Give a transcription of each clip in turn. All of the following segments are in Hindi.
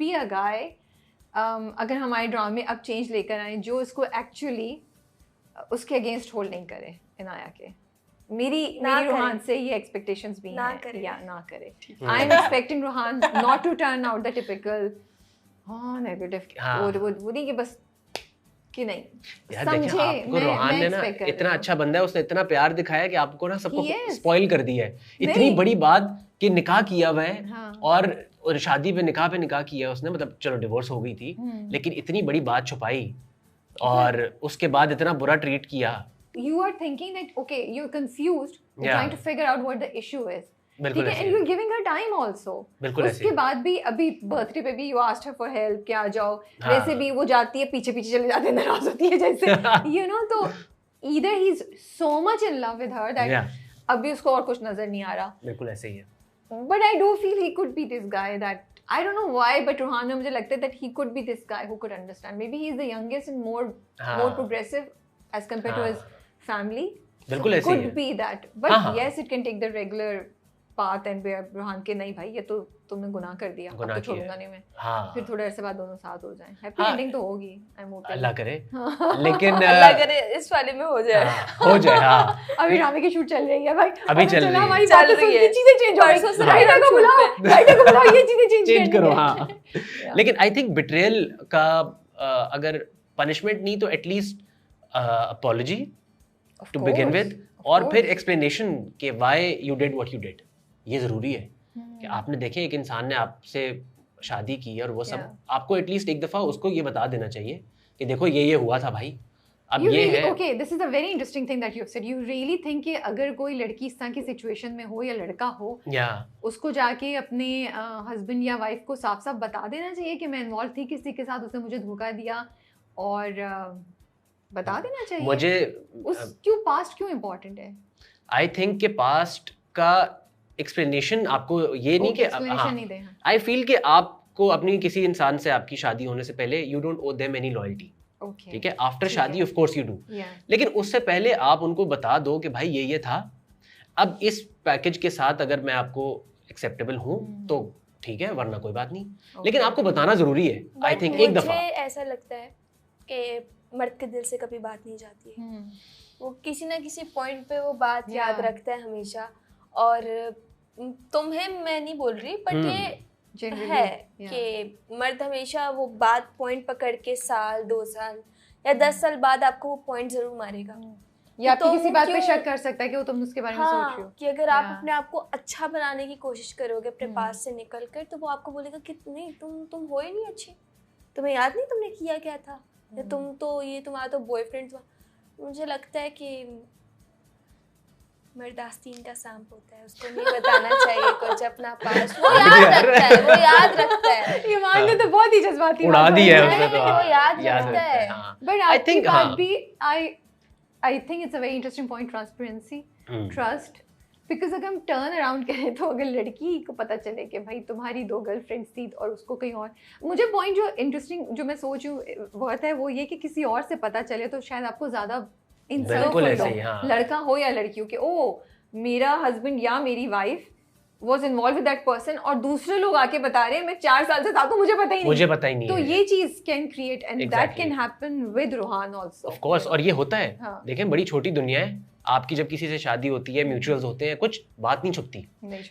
बी अ गाय, अगर हमारे ड्रामा में अब चेंज लेकर आए जो इसको एक्चुअली उसके अगेंस्ट होल्ड नहीं करे इनाया के। मेरी रूहान से ये एक्सपेक्टेशंस भी हैं या ना करे। I am expecting Ruhan not to turn out the typical negative वो नहीं कि बस कि नहीं यार समझे। आपको रोहान ने ना इतना अच्छा बंदा है, उसने इतना प्यार दिखाया कि आपको ना सबको स्पॉइल कर दिया है। इतनी बड़ी बात कि निकाह किया हुआ है और शादी पे निकाह किया उसने, मतलब चलो डिवोर्स हो गई थी लेकिन इतनी बड़ी बात छुपाई और उसके बाद इतना बुरा ट्रीट किया। You are thinking that okay, you're confused, you're trying to figure out what the issue is. बिल्कुल ऐसे and you're giving her time also. बिल्कुल ऐसे उसके बाद भी अभी बर्थडे पे भी you asked her for help कि आ जाओ, वैसे भी वो जाती है पीछे चले जाते हैं, नाराज होती है जैसे you know। तो either he's so much in love with her that अभी उसको और कुछ नजर नहीं आ रहा। बिल्कुल ऐसे ही है। But I do feel he could be this guy that I don't know why, but Ruhaan में मुझे लगता है that he could be this guy who could understand. Maybe he's the youngest and more progressive as compared to his family. बिल्कुल ऐसे ही है। Could be that, but yes, it can take the regular path and where Ruhaan के नहीं भाई ये तो तुमने गुनाह कर दिया, अब तो छोड़ूंगा नहीं मैं। फिर थोड़े अरसे बाद दोनों साथ हो जाएं। हैप्पी एंडिंग तो होगी, आई एम होपिंग। अल्लाह करे लेकिन अल्लाह करे इस वाले में हो जाए। हो जाए। हाँ अभी ड्रामे की शूट चल रही है भाई, अभी चल रही है, हमारी बातें सुन के चीजें चेंज हो रही हैं। राइटर को बुलाओ ये चीजें चेंज करो। हाँ लेकिन आई थिंक बिट्रेयल का अगर पनिशमेंट नहीं तो at least apology to begin with और फिर एक्सप्लेनेशन कि why you did what you did. ये जरूरी है कि आपने देखे एक इंसान ने आपसे शादी की और वो सब आपको एटलीस्ट एक दफा उसको ये बता देना चाहिए कि देखो ये हुआ था भाई, अब ये है। Okay, this is a very interesting thing that you have said. You really think कि अगर कोई लड़की इस तरह की सिचुएशन में हो या लड़का हो, उसको जाके अपने हस्बैंड या वाइफ को साफ साफ बता देना चाहिए कि मैं इन्वॉल्व थी किसी के साथ, उसने मुझे धोखा दिया, और बता देना चाहिए मुझे क्यों पास्ट क्यों इम्पोर्टेंट है? आई थिंक के पास्ट का एक्सप्लेनेशन आपको ये नहीं कि आई फील कि आपको अपनी किसी इंसान से आपकी शादी होने से पहले you don't owe them any loyalty. ठीक है, आफ्टर शादी ऑफ कोर्स यू डू, लेकिन उससे पहले आप उनको बता दो कि भाई ये था, अब इस पैकेज के साथ अगर मैं आपको एक्सेप्टेबल हूँ तो ठीक है, वरना कोई बात नहीं, लेकिन आपको बताना जरूरी है। आई थिंक एक दफा ऐसा लगता है कि मर्द के दिल से कभी बात नहीं जाती है, वो किसी ना किसी पॉइंट पे वो बात याद रखता है हमेशा। और तुम्हें मैं नहीं बोल रही, बट ये है कि मर्द हमेशा वो बात पॉइंट पकड़ के साल 2 साल या 10 साल बाद आपको वो पॉइंट जरूर मारेगा, या आपकी किसी बात पे शक कर सकता है कि वो तुम उसके बारे में सोच रही हो। कि अगर आप अपने आप को अच्छा बनाने की कोशिश करोगे अपने पास से निकल कर, तो वो आपको बोलेगा कि नहीं तुम हो ही नहीं अच्छी, तुम्हें याद नहीं तुमने किया क्या था, या तुम तो ये तुम्हारा तो बॉयफ्रेंड था। मुझे लगता है कि मर्द आस्तीन का सांप होता है, उसको नहीं बताना चाहिए कुछ अपना पास, वो याद रखता है। ईमान ने तो बहुत ही जज्बाती उड़ा दी है उसने तो, वो याद रखता है। But I think I think it's a very interesting point, transparency, trust. Because अगर हम टर्न अराउंड करें तो अगर लड़की को पता चले कि भाई तुम्हारी 2 गर्लफ्रेंड्स थी और उसको कहीं और, मुझे पॉइंट जो इंटरेस्टिंग जो मैं सोच वर्थ है वो ये कि किसी और से पता चले तो शायद आपको ज़्यादा लड़का हो या लड़की हो कि ओ मेरा हस्बैंड या मेरी wife was involved with that person, और दूसरे लोग आके बता रहे हैं मैं 4 साल से था तो मुझे पता ही नहीं। तो ये चीज can create and that can happen with Rohan also. Of course, और ये होता है। देखें बड़ी छोटी दुनिया है, आपकी जब किसी से शादी होती है, म्यूचुअल्स होते हैं, कुछ बात नहीं छुपती।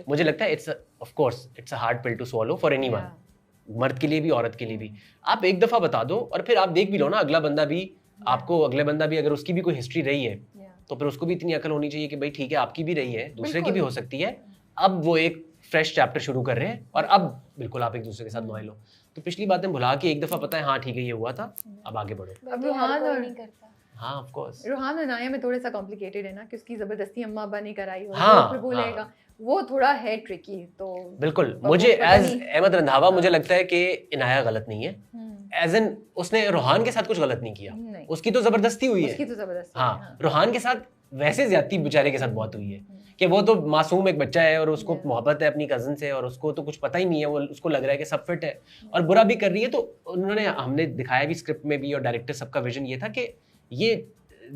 मुझे लगता है it's a hard pill to swallow for anyone, मर्द के लिए भी औरत के लिए भी। आप एक दफा बता दो और फिर आप देख भी लो ना, अगला बंदा भी अगर उसकी भी कोई हिस्ट्री रही है तो फिर उसको भी इतनी अकल होनी चाहिए कि भाई ठीक है आपकी भी रही है, दूसरे की भी हो सकती है, अब वो एक फ्रेश चैप्टर शुरू कर रहे हैं और अब बिल्कुल आप एक दूसरे के साथ लॉयल हो। तो पिछली बातें भुला के एक दफा पता है हाँ ठीक है ये हुआ था, अब आगे बढ़ो। अब रोहान और नहीं करता। हाँ ऑफ कोर्स रोहान और नाया में थोड़ा सा कॉम्प्लिकेटेड है ना, कि उसकी जबरदस्ती अम्मा अब्बा नहीं कराई हो, तो फिर बोलेगा वो थोड़ा है ट्रिकी। तो बिल्कुल मुझे एज अहमद रंधावा मुझे लगता है कि इनाया गलत नहीं है, एज एन उसने रोहान के साथ कुछ गलत नहीं किया, उसकी तो जबरदस्ती हुई है। हाँ रोहान के साथ वैसे ज्यादती बेचारे के साथ बहुत हुई है कि वो तो मासूम एक बच्चा है और उसको मोहब्बत है अपनी कजन से और उसको तो कुछ पता ही नहीं है, वो उसको लग रहा है कि सब फिट है और बुरा भी कर रही है। तो उन्होंने हमने दिखाया भी स्क्रिप्ट में भी और डायरेक्टर सबका विजन ये था कि ये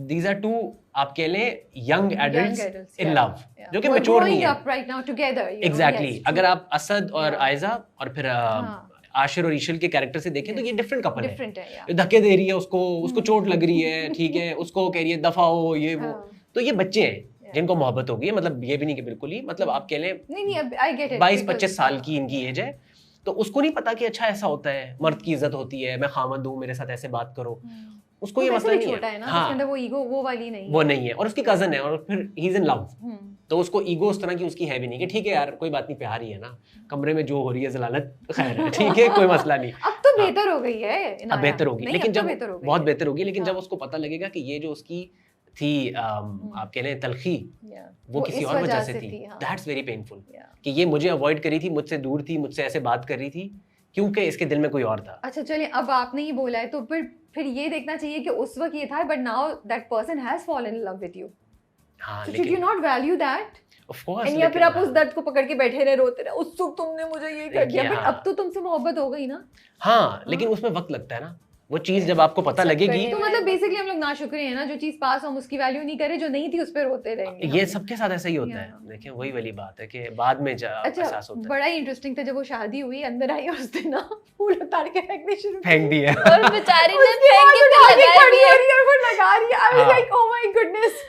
these are two आप कह लें young adults in love जो कि mature नहीं है right now together, exactly। अगर आप असद और आयजा और फिर आशिर और ईशल के कैरेक्टर से देखें तो ये डिफरेंट कपल है, धक्के दे रही है उसको चोट लग रही है, ठीक है, उसको कह रही है दफा हो, ये वो, तो ये बच्चे हैं जिनको मोहब्बत हो गई है, मतलब ये भी नहीं कि बिल्कुल ही, मतलब आप कह लें 22-25 साल की इनकी एज है, तो उसको नहीं पता कि अच्छा ऐसा होता है, मर्द की इज्जत होती है, मैं खामद हूँ, मेरे साथ ऐसे बात करो, उसको ये मसला नहीं है ना, हाँ, वो ईगो वो वाली नहीं, वो नहीं है, और उसकी कजन है और फिर ही इज इन लव, तो उसको ईगो उस तरह की उसकी है भी नहीं कि ठीक है यार कोई बात नहीं, प्यार ही है ना, कमरे में जो हो रही है जलालत खैर है, ठीक है, कोई मसला नहीं। अब तो बेहतर हो गई है, अब बेहतर होगी, लेकिन जब बहुत बेहतर होगी, लेकिन जब उसको पता लगेगा कि ये जो उसकी थी आप कह लें तलखी, वो किसी और वजह से थी, दैट्स वेरी पेनफुल, कि ये मुझे अवॉइड करी थी, मुझसे दूर थी, मुझसे ऐसे बात कर रही थी क्योंकि इसके दिल में कोई और था। अच्छा चलिए, अब आपने ही बोला है तो फिर ये देखना चाहिए कि उस वक्त ये था, but now that person has fallen in love with you, हाँ, so should you not value that? Of course, या फिर आप उस दर्द को पकड़ के बैठे रहे, रोते रहे, उस सुख तुमने मुझे ये कर दिया, बट अब तो तुमसे मोहब्बत हो गई ना। हाँ, लेकिन उसमें वक्त लगता है ना, वो चीज जब आपको पता लगेगी, तो मतलब बेसिकली हम लोग नाशुक्र हैं ना, जो चीज पास हम उसकी वैल्यू नहीं करे, जो नहीं थी उस पे रोते रहेंगे। ये सबके साथ ऐसा ही होता है, देखिए वही वाली बात है कि बाद में एहसास होता है। बड़ा ही इंटरेस्टिंग था जब वो शादी हुई, अंदर आई और उसने ना फूल उतार के फेंकने शुरू फेंक दिया, और बेचारी ने फेंक के खड़ी हो रही है और वो लगा रही है, I was like oh my goodness.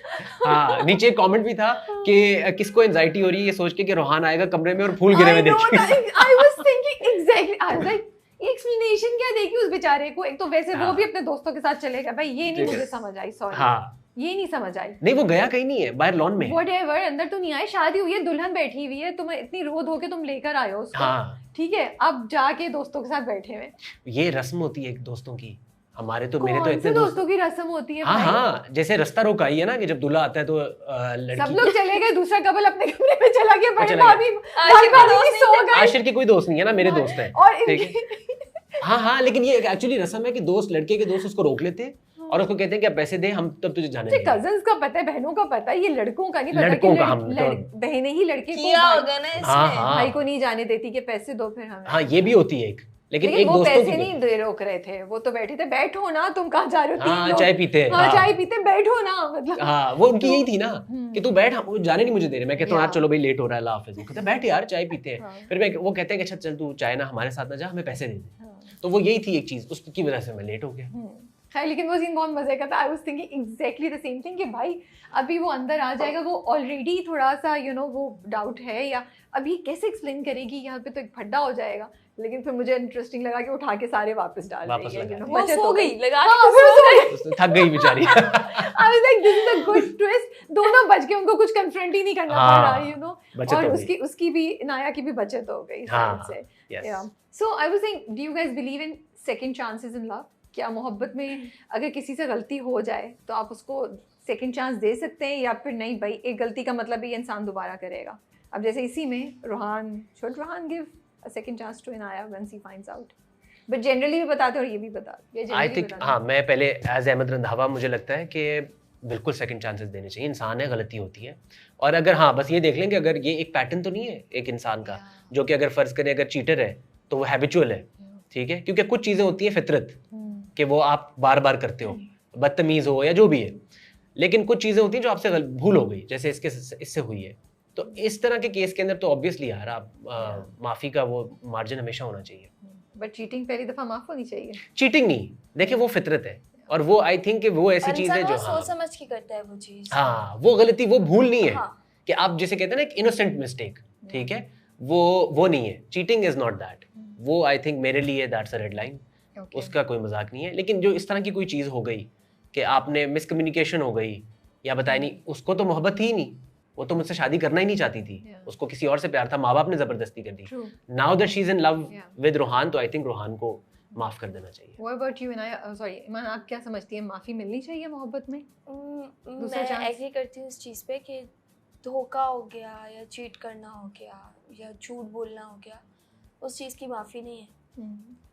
हाँ, नीचे एक कमेंट भी था कि किसको एंजाइटी हो रही है ये सोच के कि रोहान आएगा कमरे में और फूल गिरे हुए देखेगा। I was thinking exactly, I was like explanation क्या देगी उस बेचारे को, एक तो वैसे वो भी अपने दोस्तों के साथ चलेगा, भाई ये नहीं मुझे समझ आई, सॉरी, हाँ, ये नहीं समझ आई। नहीं वो गया कहीं नहीं है, बाहर लॉन में, व्हाटएवर, अंदर तो नहीं आए, शादी हुई है, दुल्हन बैठी हुई है, तुम इतनी रो धो के तुम लेकर आए हो उसको, हाँ, ठीक है, अब जाके दोस्तों के साथ बैठे हुए, ये रस्म होती है एक दोस्तों की, हमारे तो मेरे तो इतने दोस्तों की रस्म होती है। हाँ हाँ, जैसे रास्ता रोक आई है ना कि जब दूल्हा आता है तो लड़की सब लोग चले गए, दूसरा कपल अपने कमरे में चला गया, बड़े भाभी सो गए। आशिर के कोई दोस्त नहीं है ना, मेरे दोस्त हैं, और हाँ हाँ, लेकिन ये एक्चुअली रस्म है कि दोस्त, लड़के के दोस्त उसको रोक लेते हैं और उसको कहते हैं कि आप पैसे दे, हम तब तुझे जाने देंगे। कजन्स का पता है, बहनों का पता है, ये लड़कों का नहीं पता, लड़कों का हम बहनें ही लड़के को होगा ना इसमें, भाई को नहीं जाने देती कि पैसे दो फिर हमें। हाँ, ये भी होती है एक, लेकिन एक वो दोस्तों पैसे नहीं दे रोक रहे थे, वो तो बैठे थे, बैठो ना, तुम कहाँ जा रहे हो, हाँ, चाय पीते, हाँ, चाय पीते, बैठो ना, मतलब हाँ, वो उनकी यही थी ना कि तू बैठ, वो जाने नहीं मुझे दे रहे, मैं कहता हूँ यार चलो भाई लेट हो रहा है, अल्लाह हाफिज़, कहते बैठ यार चाय पीते हैं, फिर वो कहते हैं कि अच्छा चल तू चाय ना हमारे साथ ना जा, हमें पैसे दे दे, तो वो यही थी एक चीज, उसकी वजह से मैं लेट हो गया। हाँ, लेकिन वो सीन बहुत मजे का था, I was thinking exactly the same thing कि भाई अभी वो अंदर आ जाएगा, वो ऑलरेडी थोड़ा सा वो डाउट है, या अभी कैसे एक्सप्लेन करेगी, यहाँ पे तो एक फड्डा हो जाएगा, लेकिन फिर मुझे इंटरेस्टिंग लगा कि उठा के सारे वापस डाल देंगे, वो सो गई, लगा थक गई बेचारी। I was like this is a good twist, दोनों बच गए, उनको कुछ कन्फ्रंट ही नहीं करना पड़ा, और उसकी भी, नाया की भी बचत हो गई से। So I was saying, do you guys believe in second chances in love? क्या मोहब्बत में अगर किसी से गलती हो जाए तो आप उसको सेकंड चांस दे सकते हैं, या फिर नहीं भाई एक गलती का मतलब ये इंसान दोबारा करेगा? अब जैसे इसी में Rohan, should Rohan give a second chance to Inaya when he finds out? But generally भी बताते और ये भी बताते, आई थिंक हाँ, मैं पहले एज अहमद रंधावा मुझे लगता है कि बिल्कुल सेकंड चांसेस देने चाहिए, इंसान है, गलती होती है, और अगर हाँ बस ये देख लें कि अगर ये एक पैटर्न तो नहीं है एक इंसान का, जो कि अगर फर्ज करें अगर चीटर है तो वो हैबिचुअल है, ठीक है, क्योंकि कुछ चीज़ें होती है फितरत कि वो आप बार बार करते हो, बदतमीज हो या जो भी है, लेकिन कुछ चीज़ें होती हैं जो आपसे भूल हो गई, जैसे इससे हुई है, तो इस तरह के केस के अंदर तो ऑब्वियसली यार आप माफ़ी का वो मार्जिन हमेशा होना चाहिए। बट चीटिंग पहली दफ़ा माफ़ होनी चाहिए? चीटिंग नहीं, देखिए वो फितरत है, और वो आई थिंक कि वो ऐसी चीज़ है जो सोच समझ के करता है वो चीज़, हाँ, वो गलती, वो भूल नहीं है कि आप जैसे कहते हैं ना एक इनोसेंट मिस्टेक, ठीक है, वो नहीं है, चीटिंग इज नॉट दैट, वो आई थिंक मेरे लिए दैट्स अ रेड लाइन, उसका कोई मजाक नहीं है। लेकिन जो इस तरह की कोई चीज़ हो गई कि आपने मिसकम्युनिकेशन हो गई या बताया नहीं, उसको तो मोहब्बत थी नहीं, वो तो मुझसे शादी करना ही नहीं चाहती थी, उसको किसी और से प्यार था, माँ बाप ने जबरदस्ती कर दी, now that she is in love with Rohan, तो आई थिंक रोहान को माफ कर देना चाहिए। What about you, Inaya? Sorry Iman, आप क्या समझती हैं, माफी मिलनी चाहिए मोहब्बत में? मैं एग्री करती हूँ इस चीज़ पे कि धोखा हो गया या चीट करना हो गया या झूठ बोलना हो गया, उस चीज़ की माफ़ी नहीं है,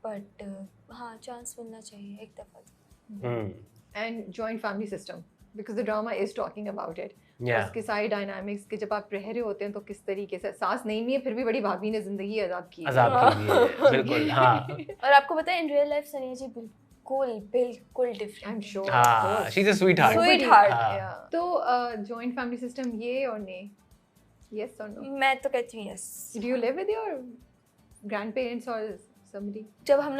बट हाँ चांस मिलना चाहिए एक दफ़ा। And joint family system, because the drama is talking about it, उसके सारे डायनामिक्स के जब आप रह रहे होते हैं तो किस तरीके से, सास नहीं भी है फिर भी बड़ी भाभी ने जिंदगी आजाद की है, बिल्कुल हाँ। और आपको पता है इन रियल लाइफ सनिया जी बिल्कुल डिफरेंट, आई एम श्योर, हां she is a sweet heart. तो जॉइंट फैमिली सिस्टम ये और नहीं, यस और नो? मैं तो कहती हूँ yes. Do you live with your grandparents और समरी। जब हम लोग